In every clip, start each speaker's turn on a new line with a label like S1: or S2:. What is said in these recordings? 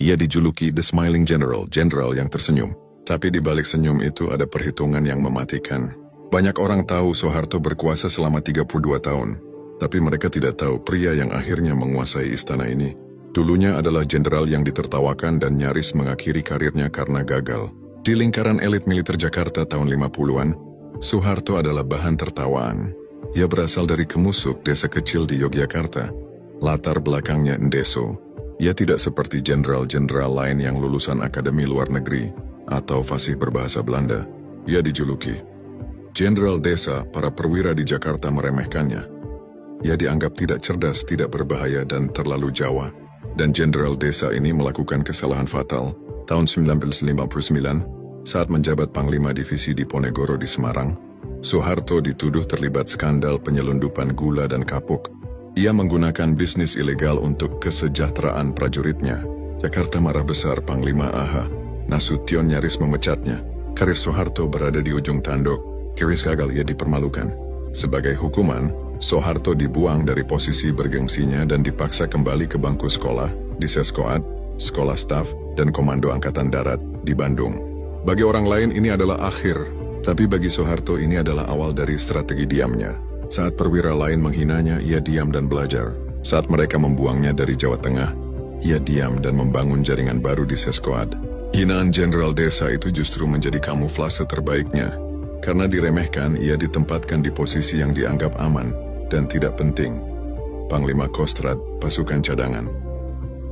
S1: Ia dijuluki The Smiling General, jenderal yang tersenyum. Tapi di balik senyum itu ada perhitungan yang mematikan. Banyak orang tahu Soeharto berkuasa selama 32 tahun. Tapi mereka tidak tahu pria yang akhirnya menguasai istana ini dulunya adalah jenderal yang ditertawakan dan nyaris mengakhiri karirnya karena gagal. Di lingkaran elit militer Jakarta tahun 50-an, Soeharto adalah bahan tertawaan. Ia berasal dari Kemusuk, desa kecil di Yogyakarta. Latar belakangnya Ndeso. Ia tidak seperti jenderal-jenderal lain yang lulusan Akademi Luar Negeri atau fasih berbahasa Belanda. Ia dijuluki Jenderal Desa. Para perwira di Jakarta meremehkannya. Ia dianggap tidak cerdas, tidak berbahaya, dan terlalu Jawa. Dan Jenderal Desa ini melakukan kesalahan fatal tahun 1959 saat menjabat Panglima Divisi di Ponegoro di Semarang. Soeharto dituduh terlibat skandal penyelundupan gula dan kapuk. Ia menggunakan bisnis ilegal untuk kesejahteraan prajuritnya. Jakarta marah besar. Panglima AH Nasution nyaris memecatnya. Karir Soeharto berada di ujung tanduk. Nyaris gagal, ia dipermalukan. Sebagai hukuman, Soeharto dibuang dari posisi bergengsinya dan dipaksa kembali ke bangku sekolah di Seskoad, Sekolah Staf, dan Komando Angkatan Darat di Bandung. Bagi orang lain ini adalah akhir, tapi bagi Soeharto ini adalah awal dari strategi diamnya. Saat perwira lain menghinanya, ia diam dan belajar. Saat mereka membuangnya dari Jawa Tengah, ia diam dan membangun jaringan baru di Seskoad. Hinaan Jenderal Desa itu justru menjadi kamuflase terbaiknya. Karena diremehkan, ia ditempatkan di posisi yang dianggap aman dan tidak penting. Panglima Kostrad, pasukan cadangan.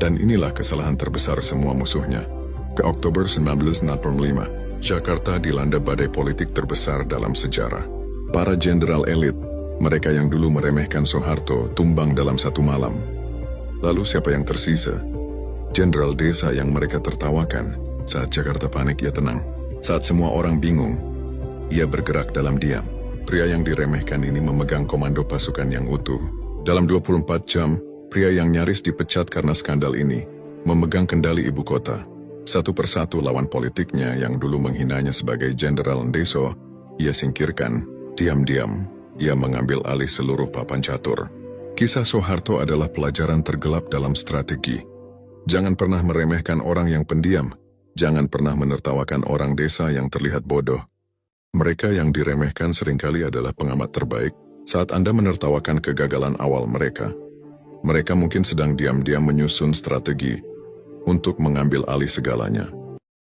S1: Dan inilah kesalahan terbesar semua musuhnya. Ke Oktober 1945, Jakarta dilanda badai politik terbesar dalam sejarah. Para jenderal elit, mereka yang dulu meremehkan Soeharto, tumbang dalam satu malam. Lalu siapa yang tersisa? Jenderal Desa yang mereka tertawakan. Saat Jakarta panik, ia tenang. Saat semua orang bingung, ia bergerak dalam diam. Pria yang diremehkan ini memegang komando pasukan yang utuh. Dalam 24 jam, pria yang nyaris dipecat karena skandal ini memegang kendali ibu kota. Satu persatu lawan politiknya yang dulu menghinanya sebagai Jenderal Ndeso, ia singkirkan. Diam-diam, ia mengambil alih seluruh papan catur. Kisah Soeharto adalah pelajaran tergelap dalam strategi. Jangan pernah meremehkan orang yang pendiam. Jangan pernah menertawakan orang desa yang terlihat bodoh. Mereka yang diremehkan seringkali adalah pengamat terbaik saat Anda menertawakan kegagalan awal mereka. Mereka mungkin sedang diam-diam menyusun strategi untuk mengambil alih segalanya.